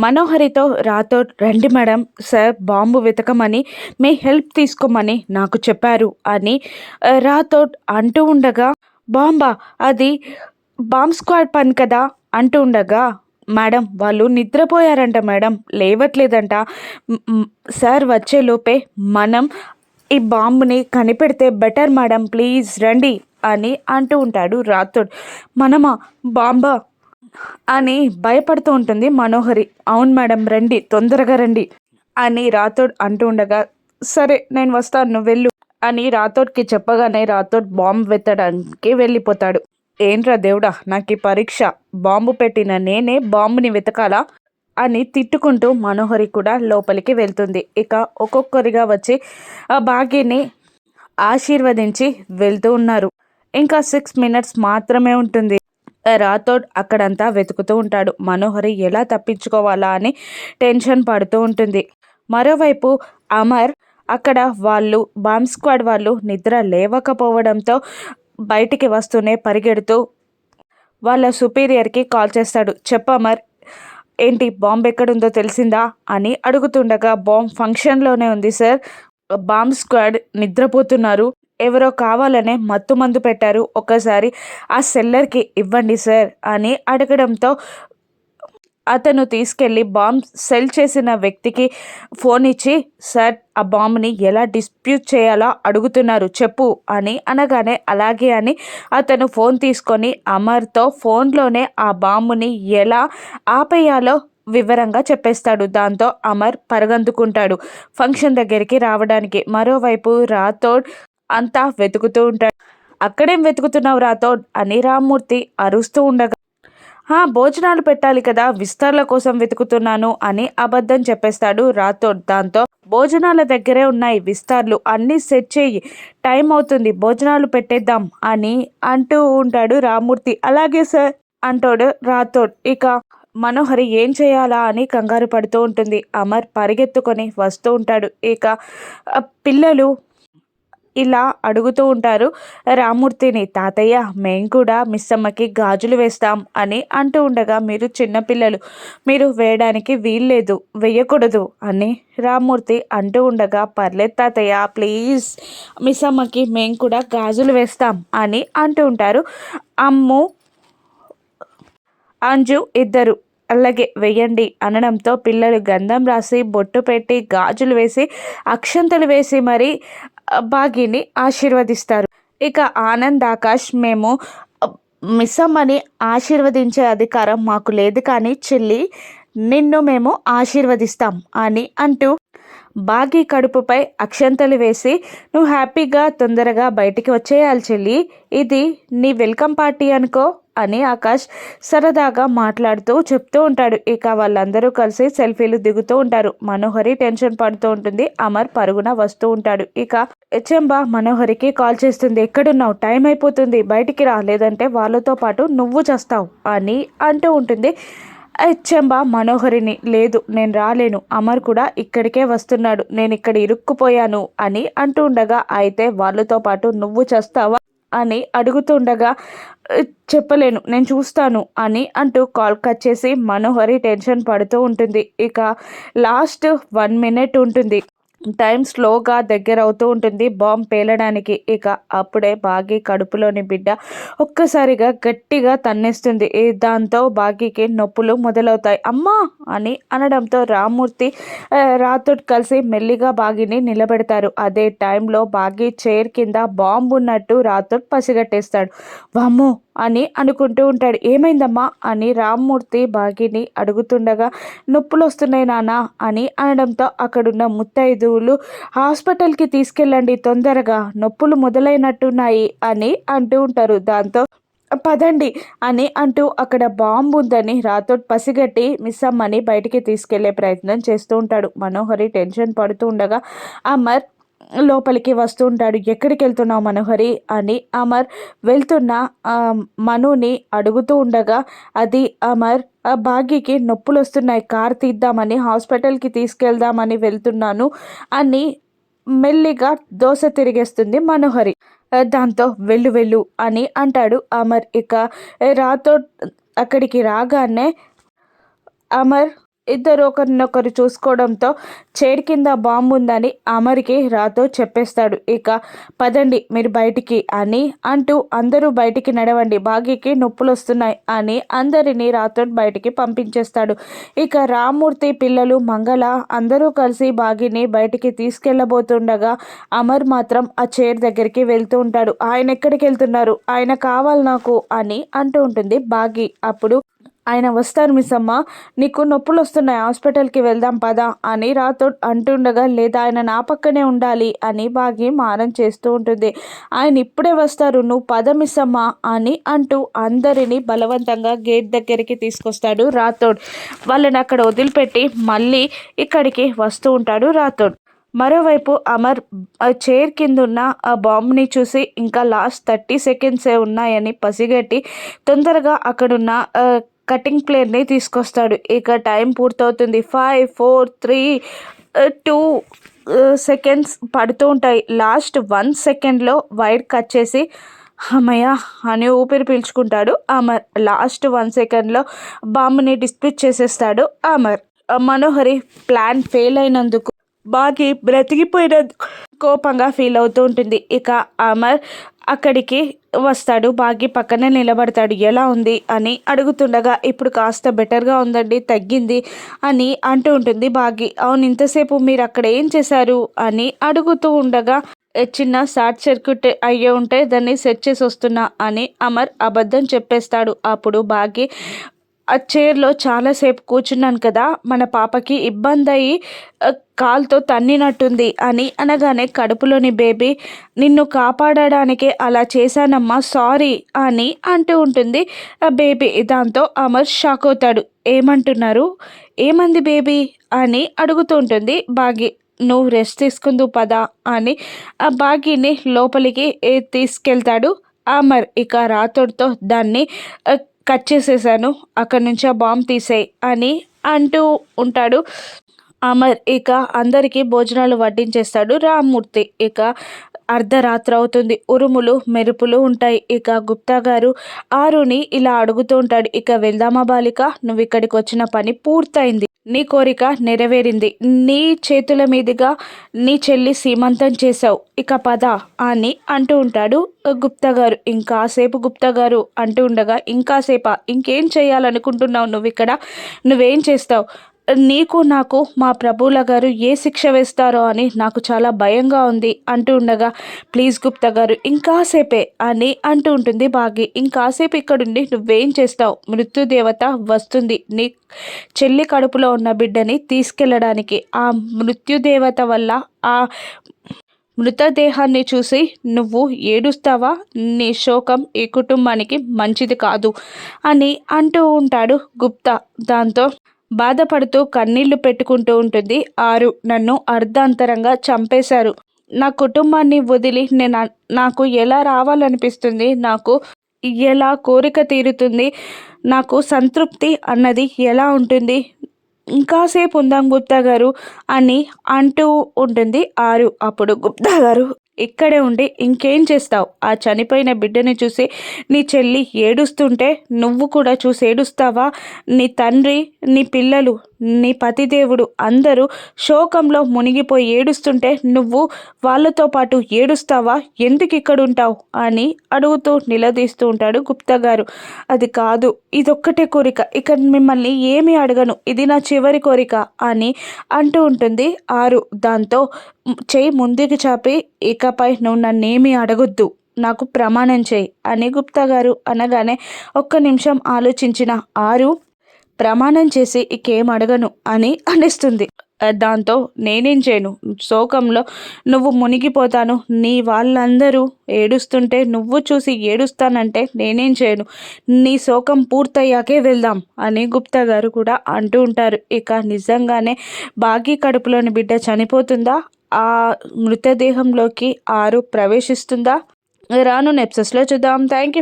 మనోహరితో రాథోడ్ రండి madam sir bomb వెతకమని మీ help తీసుకోమని నాకు చెప్పారు అని రాథోడ్ అంటూ ఉండగా బాంబా అది బాంబ్ స్క్వాడ్ పని కదా అంటూ ఉండగా మేడం వాళ్ళు నిద్రపోయారంట మేడం లేవట్లేదంట సార్ వచ్చేలోపే మనం ఈ బాంబుని కనిపెడితే బెటర్ మేడం ప్లీజ్ రండి అని అంటూ ఉంటాడు రాథోడ్. మనమా బాంబా అని భయపడుతూ ఉంటుంది మనోహరి. అవును మేడం రండి తొందరగా రండి అని రాథోడ్ అంటూ ఉండగా సరే నేను వస్తాను నువ్వు వెళ్ళు అని రాథోడ్కి చెప్పగానే రాథోడ్ బాంబు వెతడానికి వెళ్ళిపోతాడు. ఏంట్రా దేవుడా నాకు ఈ పరీక్ష, బాంబు పెట్టిన నేనే బాంబుని వెతకాలా అని తిట్టుకుంటూ మనోహరి కూడా లోపలికి వెళ్తుంది. ఇక ఒక్కొక్కరిగా వచ్చి ఆ భాగ్యని ఆశీర్వదించి వెళ్తూ ఉన్నారు. ఇంకా 6 మినిట్స్ మాత్రమే ఉంటుంది. రాథోడ్ అక్కడంతా వెతుకుతూ ఉంటాడు. మనోహరి ఎలా తప్పించుకోవాలా అని టెన్షన్ పడుతూ ఉంటుంది. మరోవైపు అమర్ అక్కడ వాళ్ళు బాంబ్ స్క్వాడ్ వాళ్ళు నిద్ర లేవకపోవడంతో బయటికి వస్తూనే పరిగెడుతూ వాళ్ళ సుపీరియర్కి కాల్ చేస్తాడు. చెప్పమర్ ఏంటి బాంబ్ ఎక్కడుందో తెలిసిందా అని అడుగుతుండగా బాంబ్ ఫంక్షన్లోనే ఉంది సార్, బాంబ్ స్క్వాడ్ నిద్రపోతున్నారు, ఎవరో కావాలనే మత్తు మందు పెట్టారు, ఒకసారి ఆ సెల్లర్కి ఇవ్వండి సార్ అని అడగడంతో అతను తీసుకెళ్ళి బాంబ్ సెల్ చేసిన వ్యక్తికి ఫోన్ ఇచ్చి సార్ ఆ బాంబ్ని ఎలా డిస్ప్యూట్ చేయాలో అడుగుతున్నారు చెప్పు అని అనగానే అలాగే అని అతను ఫోన్ తీసుకొని అమర్తో ఫోన్లోనే ఆ బాంబుని ఎలా ఆపేయాలో వివరంగా చెప్పేస్తాడు. దాంతో అమర్ పరగందుకుంటాడు ఫంక్షన్ దగ్గరికి రావడానికి. మరోవైపు రాథోడ్ అంతా వెతుకుతూ ఉంటాడు. అక్కడేం వెతుకుతున్నావు రాథోడ్ అని రామ్మూర్తి అరుస్తూ ఉండగా భోజనాలు పెట్టాలి కదా విస్తరణ కోసం వెతుకుతున్నాను అని అబద్ధం చెప్పేస్తాడు రాథోడ్. దాంతో భోజనాల దగ్గరే ఉన్నాయి విస్తార్లు, అన్నీ సెట్ చేయి, టైం అవుతుంది భోజనాలు పెట్టేద్దాం అని అంటూ ఉంటాడు రామ్మూర్తి. అలాగే సార్ అంటాడు రాథోడ్. ఇక మనోహరి ఏం చేయాలా అని కంగారు పడుతూ ఉంటుంది. అమర్ పరిగెత్తుకొని వస్తూ ఉంటాడు. ఇక పిల్లలు ఇలా అడుగుతూ ఉంటారు రామ్మూర్తిని, తాతయ్య మేం కూడా మిస్సమ్మకి గాజులు వేస్తాం అని అంటూ ఉండగా మీరు చిన్నపిల్లలు, మీరు వేయడానికి వీల్లేదు, వేయకూడదు అని రామ్మూర్తి అంటూ ఉండగా పర్లేదు తాతయ్య ప్లీజ్ మిస్సమ్మకి మేం కూడా గాజులు వేస్తాం అని అంటూ ఉంటారు అమ్ము అంజు ఇద్దరు. అలాగే వెయ్యండి అనడంతో పిల్లలు గంధం రాసి బొట్టు పెట్టి గాజులు వేసి అక్షంతలు వేసి మరి భాగ్యని ఆశీర్వదిస్తారు. ఇక ఆనంద్ ఆకాష్ మేము మిస్సమ్మని ఆశీర్వదించే అధికారం మాకు లేదు కానీ చెల్లి నిన్ను మేము ఆశీర్వదిస్తాం అని అంటూ భాగ్య కడుపుపై అక్షంతలు వేసి నువ్వు హ్యాపీగా తొందరగా బయటికి వచ్చేయాలి చెల్లి, ఇది నీ వెల్కమ్ పార్టీ అనుకో అని ఆకాష్ సరదాగా మాట్లాడుతూ చెప్తూ ఉంటాడు. ఇక వాళ్ళందరూ కలిసి సెల్ఫీలు దిగుతూ ఉంటారు. మనోహరి టెన్షన్ పడుతూ ఉంటుంది. అమర్ పరుగున వస్తూ ఉంటాడు. ఇక చెంబ మనోహరికి కాల్ చేస్తుంది. ఎక్కడున్నావు, టైం అయిపోతుంది బయటికి రా, లేదంటే వాళ్ళతో పాటు నువ్వు చేస్తావు అని అంటూ ఉంటుంది. చెంబ మనోహరిని లేదు నేను రాలేను, అమర్ కూడా ఇక్కడికే వస్తున్నాడు, నేను ఇక్కడ ఇరుక్కుపోయాను అని అంటూ ఉండగా అయితే వాళ్ళతో పాటు నువ్వు చేస్తావా అని అడుగుతుండగా చెప్పలేను నేను చూస్తాను అని అంటూ కాల్ కట్ చేసి మనోహరి టెన్షన్ పడుతూ ఉంటుంది. ఇక లాస్ట్ 1 మినిట్ ఉంటుంది. టైం స్లోగా దగ్గర అవుతూ ఉంటుంది బాంబ్ పేలడానికి. ఇక అప్పుడే భాగ్య కడుపులోని బిడ్డ ఒక్కసారిగా గట్టిగా తన్నేస్తుంది. దాంతో భాగ్యకి నొప్పులు మొదలవుతాయి. అమ్మా అని అనడంతో రామ్మూర్తి రాథోడ్ కలిసి మెల్లిగా భాగ్యని నిలబెడతారు. అదే టైంలో భాగ్య చైర్ కింద బాంబు ఉన్నట్టు రాథోడ్ పసిగట్టేస్తాడు. వామ్మో అని అనుకుంటూ ఉంటాడు. ఏమైందమ్మా అని రామ్మూర్తి భాగ్యని అడుగుతుండగా నొప్పులు వస్తున్నాయి నాన్న అని అనడంతో అక్కడున్న ముత్తైదువులు హాస్పిటల్కి తీసుకెళ్ళండి తొందరగా, నొప్పులు మొదలైనట్టున్నాయి అని అంటూ ఉంటారు. దాంతో పదండి అని అంటూ అక్కడ బాంబు ఉందని రాథోడ్ పసిగట్టి మిస్సమ్మని బయటికి తీసుకెళ్లే ప్రయత్నం చేస్తూ ఉంటాడు. మనోహరి టెన్షన్ పడుతూ ఉండగా అమర్ లోపలికి వస్తూ ఉంటాడు. ఎక్కడికి వెళ్తున్నావు మనోహరి అని అమర్ వెళ్తున్న మనుని అడుగుతూ ఉండగా అది అమర్ భాగ్యకి నొప్పులు వస్తున్నాయి, కార్ తీద్దామని హాస్పిటల్కి తీసుకెళ్దామని వెళ్తున్నాను అని మెల్లిగా దోశ తిరిగేస్తుంది మనోహరి. దాంతో వెళ్ళు వెళ్ళు అని అంటాడు అమర్. ఇక రాథోడ్ అక్కడికి రాగానే అమర్ ఇద్దరు ఒకరినొకరు చూసుకోవడంతో చైర్ కింద బాంబు ఉందని అమర్కి రాతో చెప్పేస్తాడు. ఇక పదండి మీరు బయటికి అని అంటూ అందరూ బయటికి నడవండి, భాగ్యకి నొప్పులు వస్తున్నాయి అని అందరినీ రాతో బయటికి పంపించేస్తాడు. ఇక రామ్మూర్తి పిల్లలు మంగళ అందరూ కలిసి భాగ్యని బయటికి తీసుకెళ్ళబోతుండగా అమర్ మాత్రం ఆ చైర్ దగ్గరికి వెళ్తూ ఉంటాడు. ఆయన ఎక్కడికి వెళ్తున్నారు, ఆయన కావాలి నాకు అని అంటూ ఉంటుంది భాగ్య. అప్పుడు ఆయన వస్తారు మిస్ అమ్మ, నీకు నొప్పులు వస్తున్నాయి, హాస్పిటల్కి వెళ్దాం పదా అని రాతో అంటుండగా, లేదా ఆయన నా పక్కనే ఉండాలి అని బాగి మారం చేస్తూ ఉంటుంది. ఆయన ఇప్పుడే వస్తారు, నువ్వు పద మిస్ అమ్మ అని అంటూ అందరినీ బలవంతంగా గేట్ దగ్గరికి తీసుకొస్తాడు రాథోడ్. వాళ్ళని అక్కడ వదిలిపెట్టి మళ్ళీ ఇక్కడికి వస్తూ ఉంటాడు రాథోడ్. మరోవైపు అమర్ చైర్ కింద ఉన్న ఆ బాంబుని చూసి ఇంకా లాస్ట్ 30 సెకండ్సే ఉన్నాయని పసిగట్టి తొందరగా అక్కడున్న కటింగ్ ప్లేట్ని తీసుకొస్తాడు. ఇక టైం పూర్తవుతుంది. 5 4 3 2 సెకండ్స్ పడుతూ ఉంటాయి. లాస్ట్ 1 సెకండ్లో వైర్ కట్ చేసి అమ్మయ్య అని ఊపిరి పీల్చుకుంటాడు అమర్. లాస్ట్ 1 సెకండ్లో బాంబుని డిస్ప్యూట్ చేసేస్తాడు అమర్. మనోహరి ప్లాన్ ఫెయిల్ అయినందుకు బాగా బ్రతికిపోయినందుకు కోపంగా ఫీల్ అవుతూ ఉంటుంది. ఇక అమర్ అక్కడికి వస్తాడు, బాగి పక్కనే నిలబడతాడు. ఎలా ఉంది అని అడుగుతుండగా ఇప్పుడు కాస్త బెటర్గా ఉందండి, తగ్గింది అని అంటూ ఉంటుంది బాగి. అవును, ఇంతసేపు మీరు అక్కడ ఏం చేశారు అని అడుగుతూ ఉండగా చిన్న షార్ట్ సర్క్యూట్ అయ్యే ఉంటే దాన్ని సెట్ చేసి వస్తున్నా అని అమర్ అబద్ధం చెప్పేస్తాడు. అప్పుడు బాగి ఆ చైర్లో చాలాసేపు కూర్చున్నాను కదా, మన పాపకి ఇబ్బంది అయ్యి కాలుతో తన్నినట్టుంది అని అనగానే కడుపులోని బేబీ నిన్ను కాపాడడానికే అలా చేశానమ్మా, సారీ అని అంటూ ఉంటుంది ఆ బేబీ. దాంతో అమర్ షాక్ అవుతాడు. ఏమంటున్నారు, ఏమంది బేబీ అని అడుగుతూ ఉంటుంది బాగి. నువ్వు రెస్ట్ తీసుకుందు పదా అని ఆ బాగీని లోపలికి తీసుకెళ్తాడు అమర్. ఇక రాతోడితో దాన్ని కట్ చేసేసాను, అక్కడి నుంచి ఆ బాంబు తీసేయి అని అంటూ ఉంటాడు అమర్. ఇక అందరికీ భోజనాలు వడ్డించేస్తాడు రామ్మూర్తి. ఇక అర్ధరాత్రి అవుతుంది, ఉరుములు మెరుపులు ఉంటాయి. ఇక గుప్తా గారు ఆరుని ఇలా అడుగుతూ ఉంటాడు, ఇక వెళ్దామా బాలిక, నువ్వు ఇక్కడికి వచ్చిన పని పూర్తయింది, నీ కోరిక నెరవేరింది, నీ చేతుల మీదుగా నీ చెల్లి సీమంతం చేశావు, ఇక పద అని అంటూ ఉంటాడు గుప్తా గారు. ఇంకాసేపు గుప్తా గారు అంటూ ఉండగా, ఇంకాసేపా, ఇంకేం చేయాలనుకుంటున్నావు నువ్వు ఇక్కడ, నువ్వేం చేస్తావు, నీకు నాకు మా ప్రభువుల గారు ఏ శిక్ష వేస్తారో అని నాకు చాలా భయంగా ఉంది అంటూ ఉండగా, ప్లీజ్ గుప్తా గారు ఇంకాసేపే అని అంటూ ఉంటుంది బాగి. ఇంకాసేపు ఇక్కడుండి నువ్వేం చేస్తావు, మృత్యుదేవత వస్తుంది నీ చెల్లి కడుపులో ఉన్న బిడ్డని తీసుకెళ్ళడానికి. ఆ మృత్యుదేవత వల్ల ఆ మృతదేహాన్ని చూసి నువ్వు ఏడుస్తావా, నీ శోకం ఈ కుటుంబానికి మంచిది కాదు అని అంటూ ఉంటాడు గుప్తా. దాంతో బాధపడుతూ కన్నీళ్లు పెట్టుకుంటూ ఉంటుంది ఆరు. నన్ను అర్ధాంతరంగా చంపేశారు, నా కుటుంబాన్ని వదిలి నాకు ఎలా రావాలనిపిస్తుంది, నాకు ఎలా కోరిక తీరుతుంది, నాకు సంతృప్తి అన్నది ఎలా ఉంటుంది, ఇంకాసేపు ఉందాం గుప్తా గారు అని అంటూ ఉంటుంది ఆరు. అప్పుడు గుప్తా గారు, ఇక్కడే ఉండి ఇంకేం చేస్తావు, ఆ చనిపోయిన బిడ్డని చూసి నీ చెల్లి ఏడుస్తుంటే నువ్వు కూడా చూసి ఏడుస్తావా, నీ తండ్రి, నీ పిల్లలు, నీ పతిదేవుడు అందరూ శోకంలో మునిగిపోయి ఏడుస్తుంటే నువ్వు వాళ్ళతో పాటు ఏడుస్తావా, ఎందుకు ఇక్కడ ఉంటావు అని అడుగుతూ నిలదీస్తూ ఉంటాడు గుప్తా గారు. అది కాదు, ఇదొక్కటే కోరిక, ఇక మిమ్మల్ని ఏమీ అడగను, ఇది నా చివరి కోరిక అని అంటూ ఉంటుంది ఆరు. దాంతో చెయ్యి ముందుకు చాపి, ఇకపై నువ్వు నన్నేమీ అడగొద్దు, నాకు ప్రమాణం చేయి అని గుప్తా గారు అనగానే ఒక్క నిమిషం ఆలోచించిన ఆరు ప్రమాణం చేసి ఇకేం అడగను అని అనిస్తుంది. దాంతో నేనేం చేయను, శోకంలో నువ్వు మునిగిపోతాను, నీ వాళ్ళందరూ ఏడుస్తుంటే నువ్వు చూసి ఏడుస్తానంటే నేనేం చేయను, నీ శోకం పూర్తయ్యాకే వెళ్దాం అని గుప్తా గారు కూడా అంటూ ఉంటారు. ఇక నిజంగానే బాగీ కడుపులోని బిడ్డ చనిపోతుందా, ఆ మృతదేహంలోకి ఆరు ప్రవేశిస్తుందా, రాను ఎపిసోడ్స్లో చూద్దాం. Thank you.